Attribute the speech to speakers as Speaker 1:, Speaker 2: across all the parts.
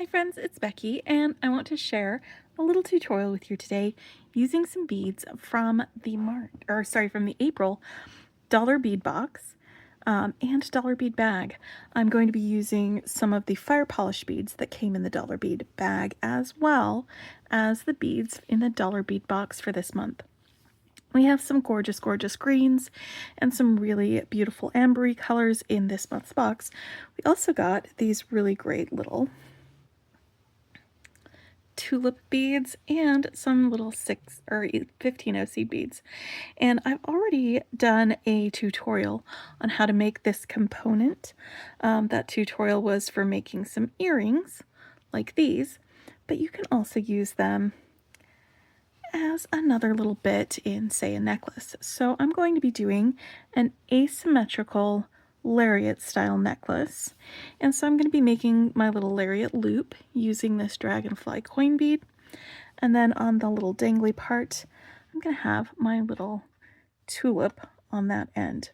Speaker 1: Hi friends, it's Becky and I want to share a little tutorial with you today using some beads from the April Dollar Bead Box and Dollar Bead bag. I'm going to be using some of the fire polish beads that came in the Dollar Bead bag as well as the beads in the Dollar Bead Box for this month. We have some gorgeous greens and some really beautiful ambery colors in this month's box. We also got these really great little tulip beads and some little 6 or 15 seed beads. And I've already done a tutorial on how to make this component. That tutorial was for making some earrings like these, but you can also use them as another little bit in, say, a necklace. So I'm going to be doing an asymmetrical lariat style necklace, and so I'm going to be making my little lariat loop using this dragonfly coin bead, and then on the little dangly part I'm going to have my little tulip on that end.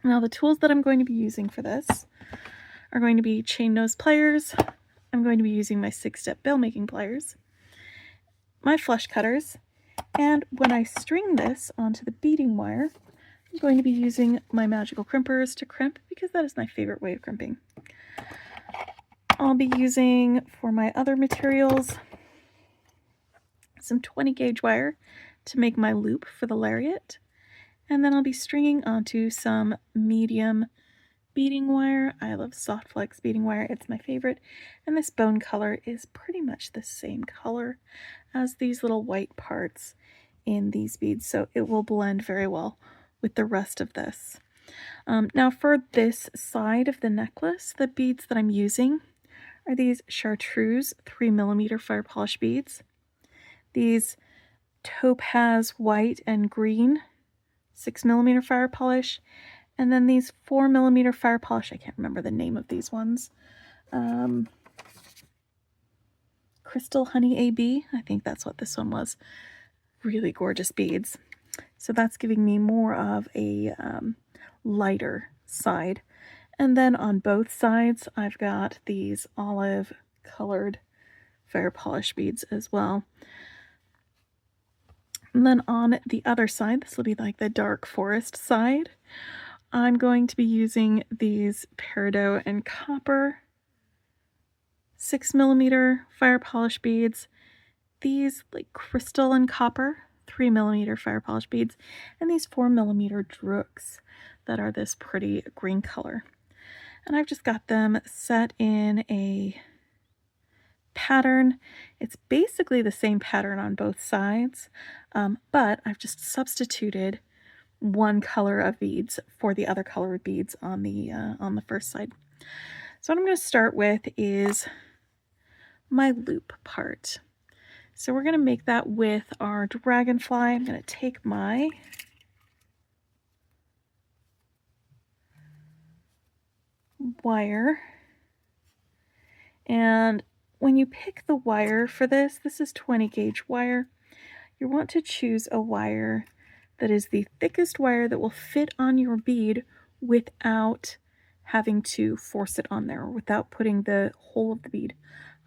Speaker 1: Now the tools that I'm going to be using for this are going to be chain nose pliers. I'm going to be using my 6-step bail making pliers, my flush cutters, and when I string this onto the beading wire, I'm going to be using my magical crimpers to crimp because that is my favorite way of crimping. I'll be using, for my other materials, some 20 gauge wire to make my loop for the lariat, and then I'll be stringing onto some medium beading wire. I love soft flex beading wire, it's my favorite, and this bone color is pretty much the same color as these little white parts in these beads, so it will blend very well with the rest of this. Now for this side of the necklace, the beads that I'm using are these chartreuse 3mm fire polish beads, these topaz white and green 6mm fire polish, and then these 4mm fire polish. I can't remember the name of these ones. Crystal Honey AB, I think that's what this one was. Really gorgeous beads. So that's giving me more of a lighter side. And then on both sides, I've got these olive colored fire polish beads as well. And then on the other side, this will be like the dark forest side, I'm going to be using these peridot and copper 6mm fire polish beads, these like crystal and copper 3mm fire polish beads, and these 4mm drooks that are this pretty green color. And I've just got them set in a pattern. It's basically the same pattern on both sides, but I've just substituted one color of beads for the other color of beads on the first side. So what I'm going to start with is my loop part. So we're going to make that with our dragonfly. I'm going to take my wire, and when you pick the wire for this is 20 gauge wire. You want to choose a wire that is the thickest wire that will fit on your bead without having to force it on there, or without putting the whole of the bead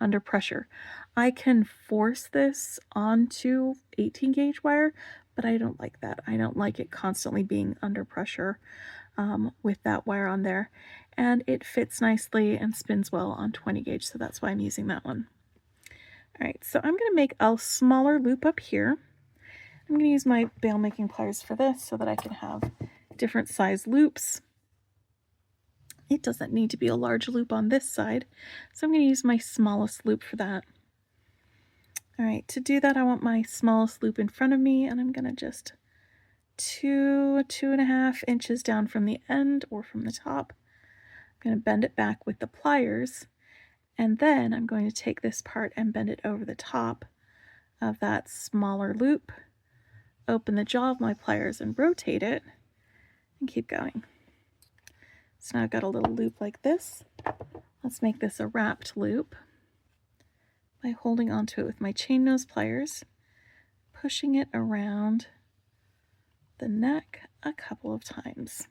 Speaker 1: under pressure. I can force this onto 18 gauge wire, but I don't like that. I don't like it constantly being under pressure with that wire on there, and it fits nicely and spins well on 20 gauge, so that's why I'm using that one. All right, so I'm going to make a smaller loop up here. I'm going to use my bail making pliers for this so that I can have different size loops. It doesn't need to be a large loop on this side, so I'm going to use my smallest loop for that. All right, to do that, I want my smallest loop in front of me, and I'm going to just 2.5 inches down from the end or from the top. I'm going to bend it back with the pliers, and then I'm going to take this part and bend it over the top of that smaller loop, open the jaw of my pliers and rotate it, and keep going. So now I've got a little loop like this. Let's make this a wrapped loop by holding onto it with my chain nose pliers, pushing it around the neck a couple of times.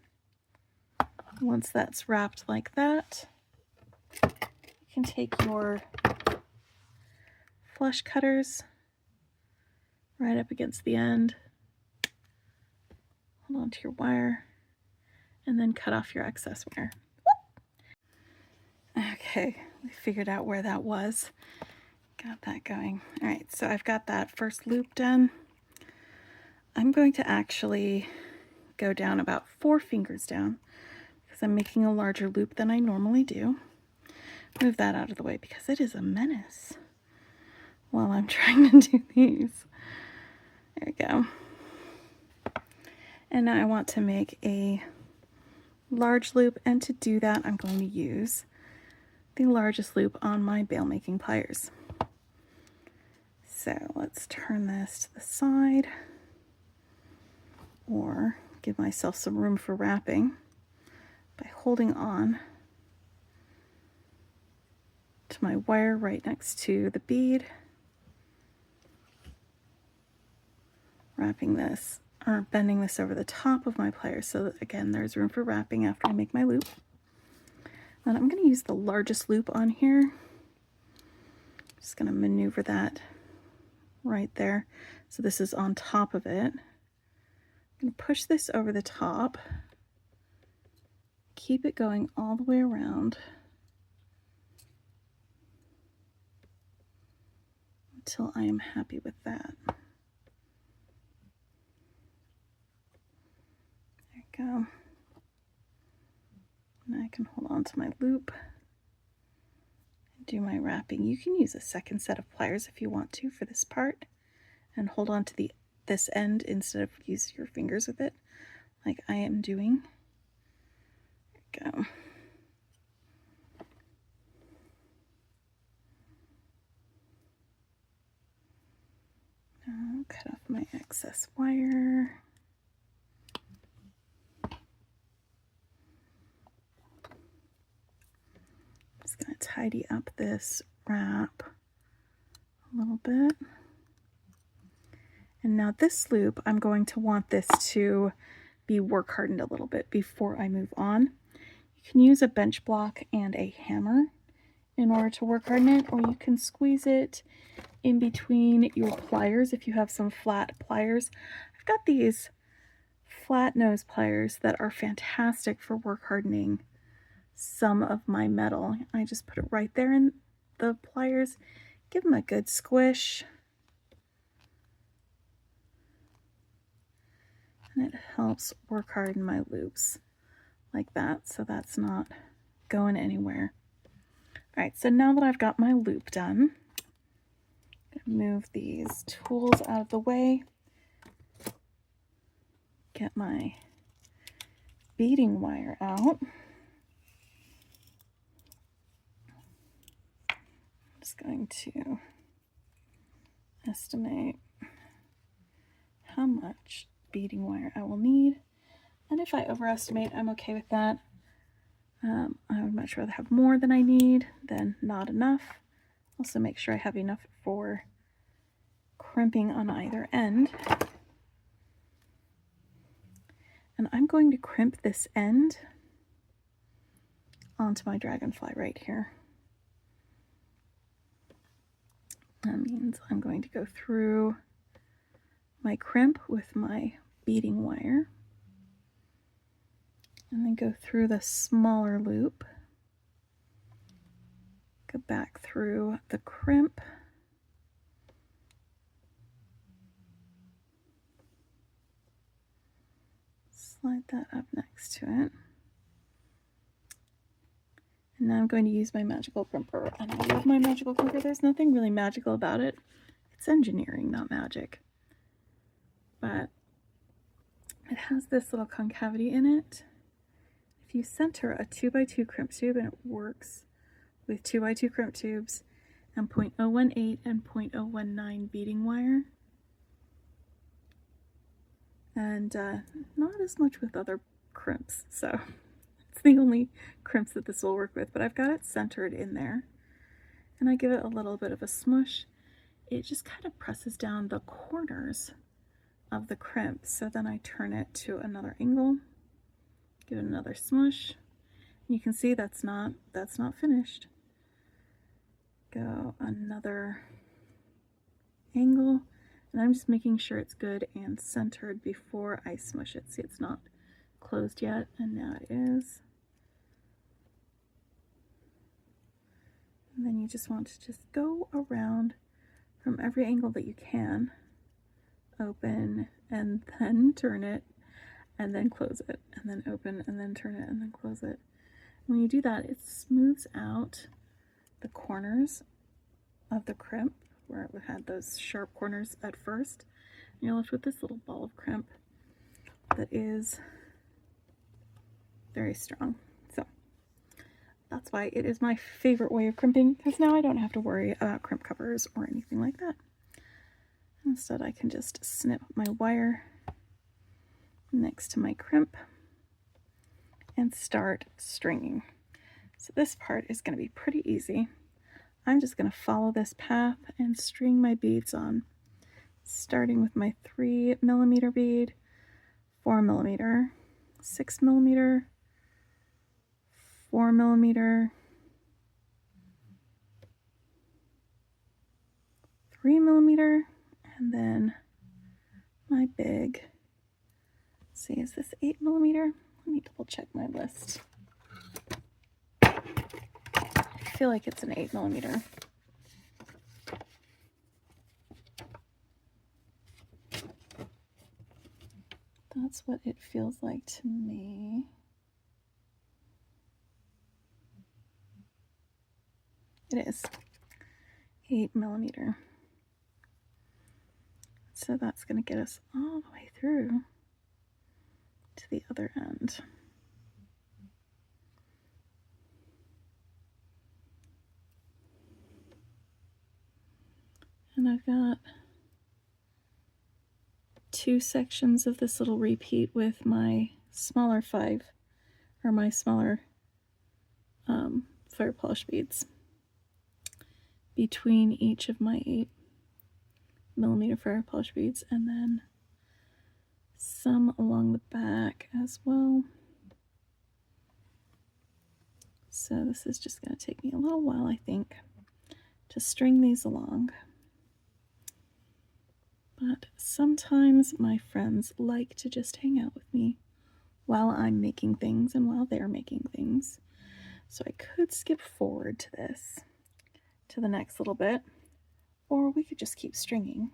Speaker 1: Once that's wrapped like that, you can take your flush cutters right up against the end, hold on to your wire, and then cut off your excess wire. Okay, we figured out where that was. Got that going. All right, so I've got that first loop done. I'm going to actually go down about 4 fingers down because I'm making a larger loop than I normally do. Move that out of the way because it is a menace while I'm trying to do these. There we go. And now I want to make a large loop, and to do that I'm going to use the largest loop on my bail making pliers. So let's turn this to the side, or give myself some room for wrapping by holding on to my wire right next to the bead, wrapping this or bending this over the top of my pliers so that, again, there's room for wrapping after I make my loop. And I'm going to use the largest loop on here. Just going to maneuver that right there. So this is on top of it. I'm going to push this over the top, keep it going all the way around until I am happy with that. There you go. Now I can hold on to my loop and do my wrapping. You can use a second set of pliers if you want to for this part and hold on to this end instead of use your fingers with it like I am doing. There we go. Now cut off my excess wire. Just going to tidy up this wrap a little bit. And now this loop, I'm going to want this to be work hardened a little bit before I move on. You can use a bench block and a hammer in order to work harden it, or you can squeeze it in between your pliers if you have some flat pliers. I've got these flat nose pliers that are fantastic for work hardening some of my metal. I just put it right there in the pliers, give them a good squish, and it helps work harden my loops like that, so that's not going anywhere. All right, so now that I've got my loop done, I'm gonna move these tools out of the way, get my beading wire out. I'm just going to estimate how much beading wire I will need, and if I overestimate, I'm okay with that. I would much rather have more than I need than not enough. Also make sure I have enough for crimping on either end. And I'm going to crimp this end onto my dragonfly right here. That means I'm going to go through my crimp with my beading wire, and then go through the smaller loop, go back through the crimp, slide that up next to it, and now I'm going to use my magical crimper. And I love my magical crimper. There's nothing really magical about it. It's engineering, not magic. But it has this little concavity in it. If you center a 2x2 crimp tube, and it works with 2x2 crimp tubes and 0.018 and 0.019 beading wire, and not as much with other crimps, so it's the only crimps that this will work with, but I've got it centered in there, and I give it a little bit of a smush. It just kind of presses down the corners of the crimp, so then I turn it to another angle, give it another smush, and you can see that's not finished. go another angle, and I'm just making sure it's good and centered before I smush it. See, it's not closed yet, and now it is. And then you just want to just go around from every angle that you can. Open and then turn it and then close it, and then open and then turn it and then close it. When you do that, it smooths out the corners of the crimp where it had those sharp corners at first. And you're left with this little ball of crimp that is very strong. So that's why it is my favorite way of crimping, because now I don't have to worry about crimp covers or anything like that. Instead, I can just snip my wire next to my crimp and start stringing. So this part is going to be pretty easy. I'm just going to follow this path and string my beads on, starting with my 3mm bead, 4mm, 6mm, 4mm, 3mm, and then my big, see, is this 8mm? Let me double check my list. I feel like it's an 8mm. That's what it feels like to me. It is 8mm. So that's going to get us all the way through to the other end. And I've got 2 sections of this little repeat with my smaller 5, or my smaller fire polish beads between each of my 8mm fire polish beads, and then some along the back as well. So this is just going to take me a little while, I think, to string these along. But sometimes my friends like to just hang out with me while I'm making things and while they're making things. So I could skip forward to this, to the next little bit, or we could just keep stringing.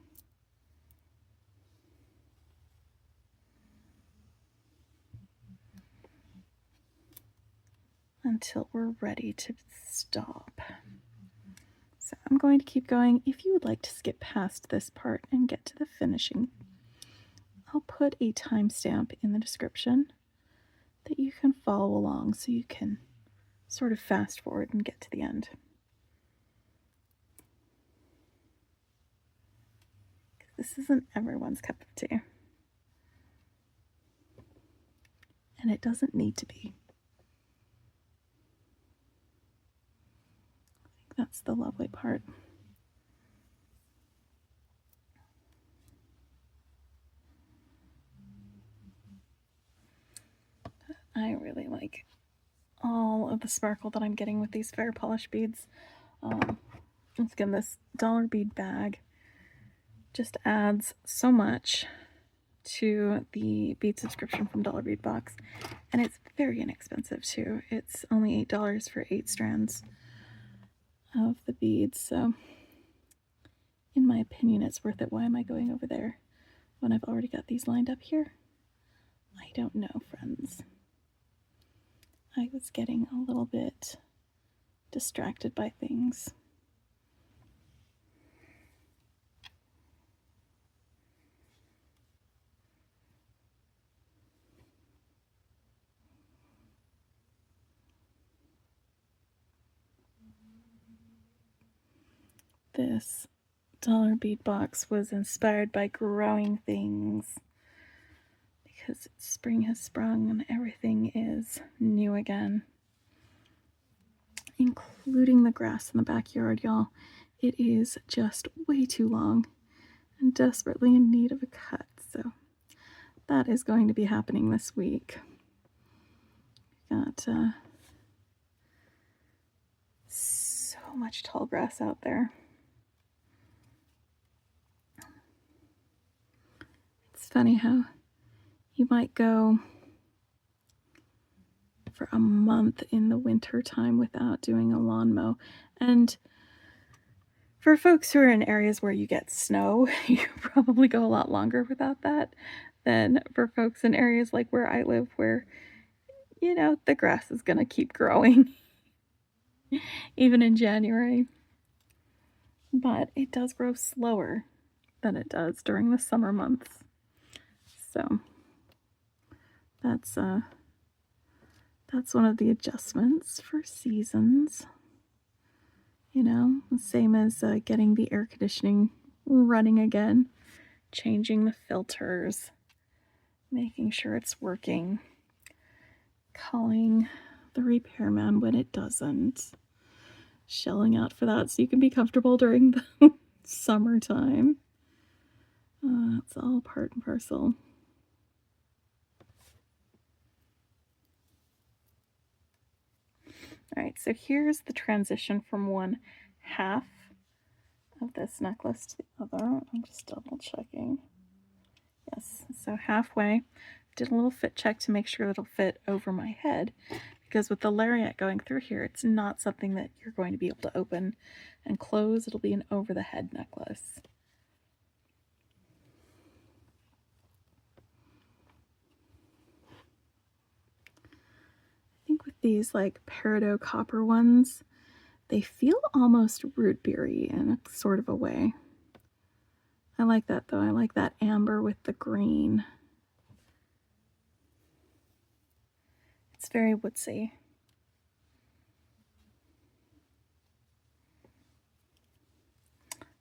Speaker 1: Until we're ready to stop. So I'm going to keep going. If you would like to skip past this part and get to the finishing, I'll put a timestamp in the description that you can follow along so you can sort of fast forward and get to the end. This isn't everyone's cup of tea. And it doesn't need to be. I think that's the lovely part. I really like all of the sparkle that I'm getting with these fire polish beads. Once again, this dollar bead bag just adds so much to the bead subscription from Dollar Bead Box, and it's very inexpensive too. It's only $8 for 8 strands of the beads, so in my opinion it's worth it. Why am I going over there when I've already got these lined up here? I don't know, friends. I was getting a little bit distracted by things. This Dollar Bead Box was inspired by growing things, because spring has sprung and everything is new again, including the grass in the backyard, y'all. It is just way too long and desperately in need of a cut, so that is going to be happening this week. Got so much tall grass out there. It's funny how you might go for a month in the winter time without doing a lawn mow. And for folks who are in areas where you get snow, you probably go a lot longer without that than for folks in areas like where I live, where, the grass is going to keep growing even in January. But it does grow slower than it does during the summer months. So that's one of the adjustments for seasons. Same as getting the air conditioning running again, changing the filters, making sure it's working, calling the repairman when it doesn't, shelling out for that so you can be comfortable during the summertime. It's all part and parcel. All right, so here's the transition from one half of this necklace to the other. I'm just double checking. Yes, so halfway, did a little fit check to make sure it'll fit over my head, because with the lariat going through here, it's not something that you're going to be able to open and close. It'll be an over the head necklace. I think with these like peridot copper ones, they feel almost root beery in a sort of a way. I like that though. I like that amber with the green. It's very woodsy.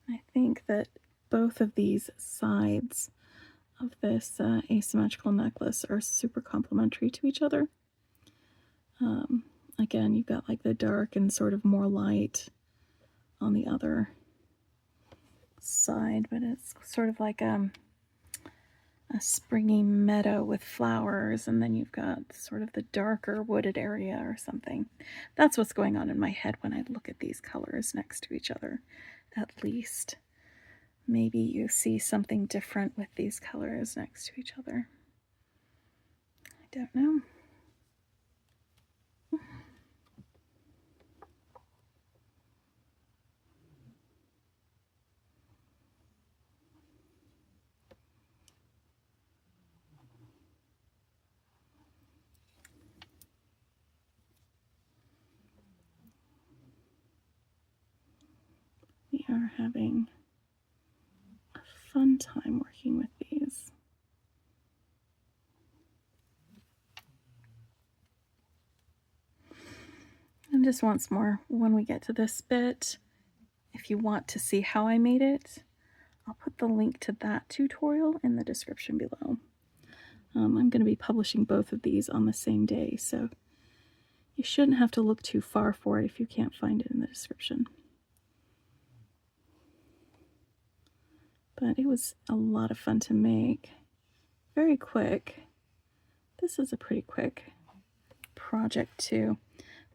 Speaker 1: I think that both of these sides of this asymmetrical necklace are super complementary to each other. Again, you've got like the dark and sort of more light on the other side, but it's sort of like a springy meadow with flowers, and then you've got sort of the darker wooded area or something. That's what's going on in my head when I look at these colors next to each other, at least. Maybe you see something different with these colors next to each other. I don't know. We are having a fun time working with these. And just once more, when we get to this bit, if you want to see how I made it, I'll put the link to that tutorial in the description below. I'm going to be publishing both of these on the same day, so you shouldn't have to look too far for it if you can't find it in the description. But it was a lot of fun to make. Very quick. This is a pretty quick project too,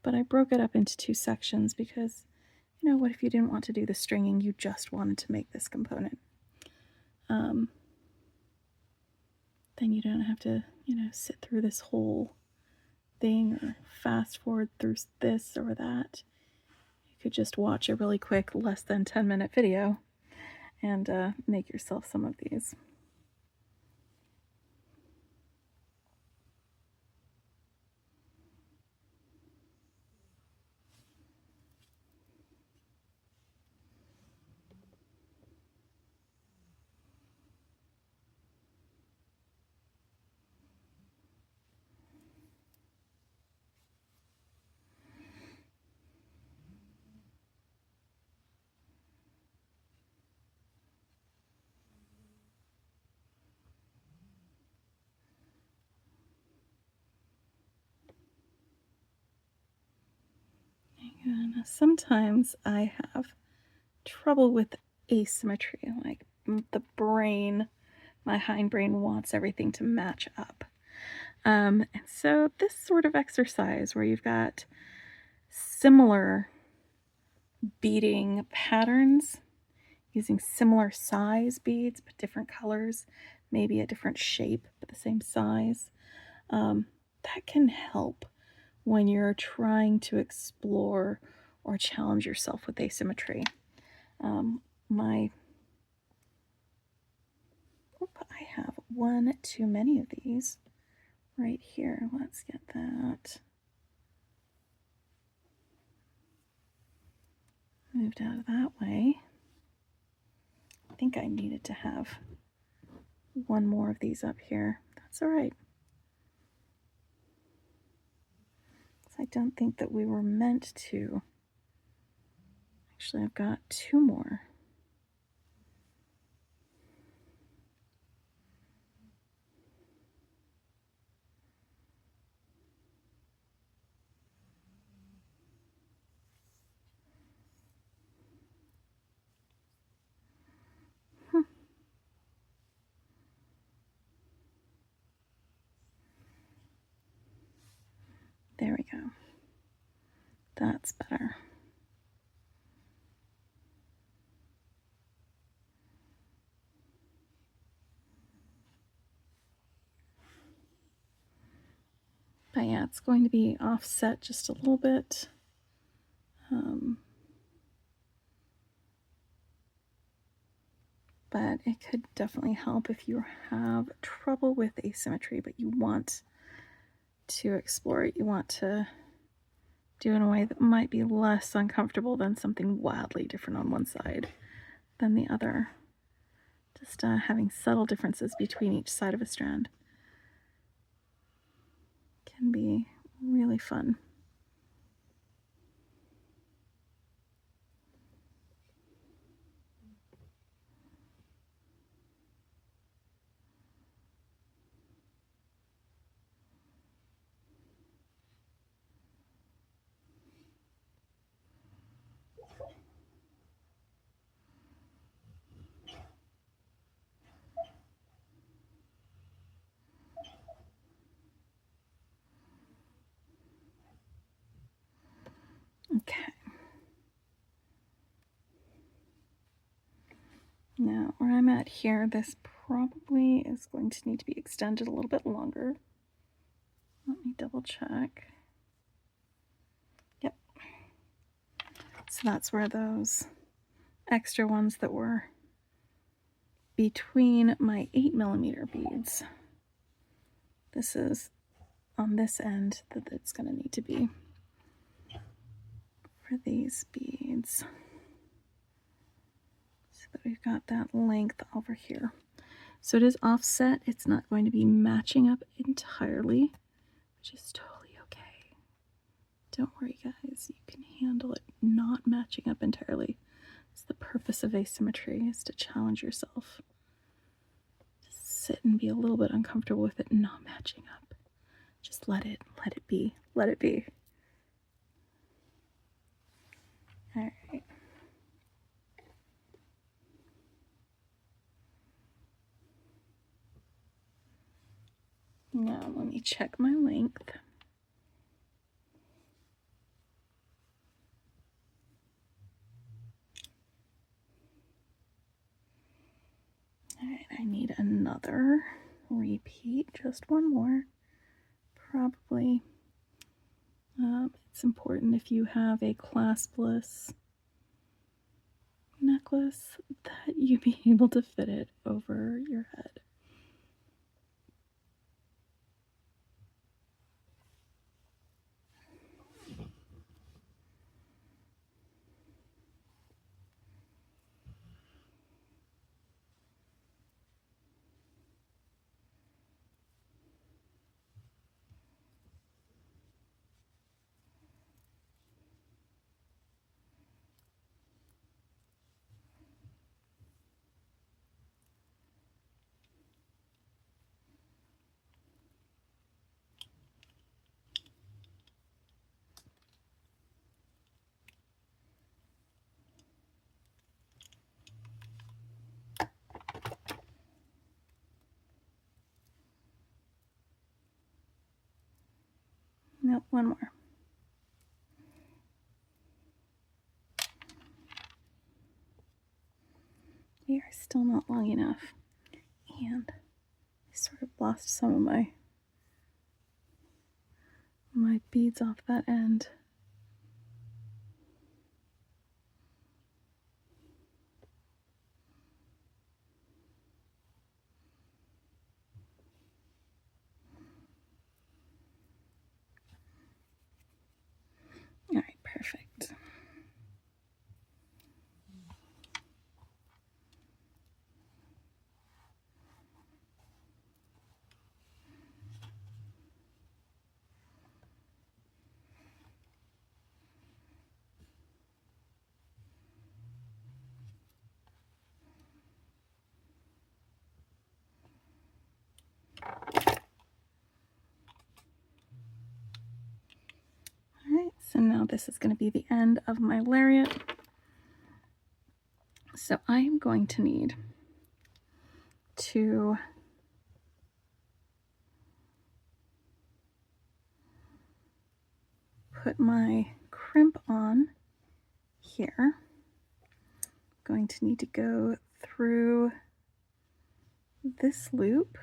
Speaker 1: but I broke it up into two sections because, what if you didn't want to do the stringing, you just wanted to make this component? Then you don't have to, sit through this whole thing or fast forward through this or that. You could just watch a really quick, less than 10-minute video and make yourself some of these. And sometimes I have trouble with asymmetry, like the brain, my hindbrain wants everything to match up. And so this sort of exercise where you've got similar beading patterns using similar size beads but different colors, maybe a different shape but the same size. Um, that can help when you're trying to explore or challenge yourself with asymmetry. My I have one too many of these right here. Let's get that moved out of that way. I think I needed to have one more of these up here. That's all right. I don't think that we were meant to. Actually, I've got two more. There we go. That's better. But yeah, it's going to be offset just a little bit. But it could definitely help if you have trouble with asymmetry, but you want to explore it. You want to do it in a way that might be less uncomfortable than something wildly different on one side than the other. Just having subtle differences between each side of a strand can be really fun. Okay. Now, where I'm at here, this probably is going to need to be extended a little bit longer. Let me double check. Yep. So that's where those extra ones that were between my 8mm beads, this is on this end that it's going to need to be for these beads. So that we've got that length over here. So it is offset. It's not going to be matching up entirely, which is totally okay. Don't worry, guys. You can handle it not matching up entirely. It's the purpose of asymmetry, is to challenge yourself. Just sit and be a little bit uncomfortable with it not matching up. Just let it be. Let it be. All right. Now let me check my length. All right, I need another repeat, just one more. Probably. It's important if you have a claspless necklace that you be able to fit it over your head. Nope, one more. still not long enough. And I sort of lost some of my beads off that end. All right, perfect. Alright, so now this is going to be the end of my lariat. So I am going to need to put my crimp on here. I'm going to need to go through this loop.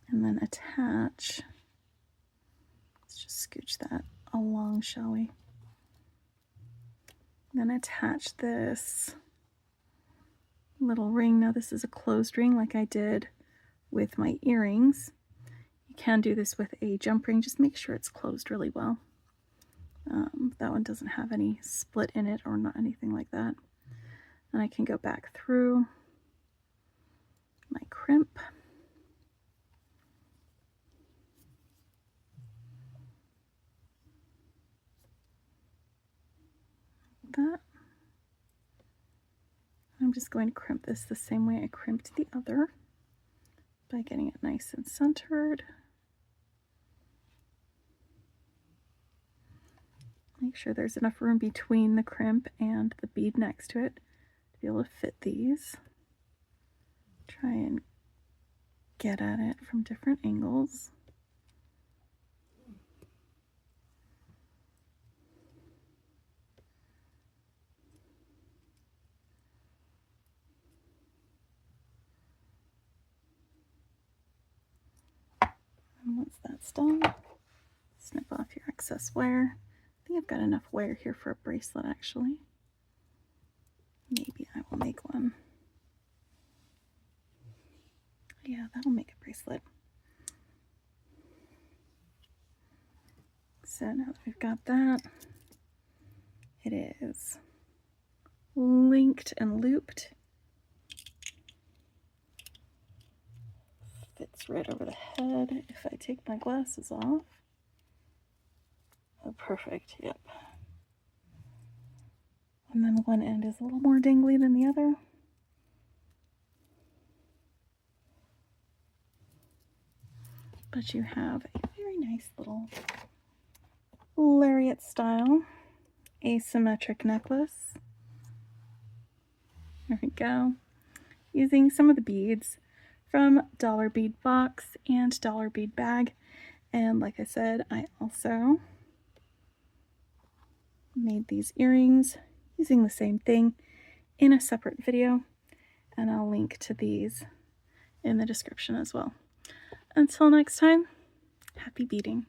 Speaker 1: And then attach, let's just scooch that along, shall we? Then attach this little ring. Now this is a closed ring like I did with my earrings. You can do this with a jump ring, just make sure it's closed really well. That one doesn't have any split in it or not anything like that. And I can go back through my crimp. That. I'm just going to crimp this the same way I crimped the other by getting it nice and centered. Make sure there's enough room between the crimp and the bead next to it to be able to fit these. Try and get at it from different angles. And once that's done, snip off your excess wire. I think I've got enough wire here for a bracelet actually. Maybe I will make one. Yeah, that'll make a bracelet. So now that we've got that, it is linked and looped. Fits right over the head if I take my glasses off. Oh, perfect, yep. And then one end is a little more dangly than the other. But you have a very nice little lariat style asymmetric necklace. There we go. Using some of the beads from Dollar Bead Box and Dollar Bead Bag. And like I said, I also made these earrings using the same thing in a separate video. And I'll link to these in the description as well. Until next time, happy beading.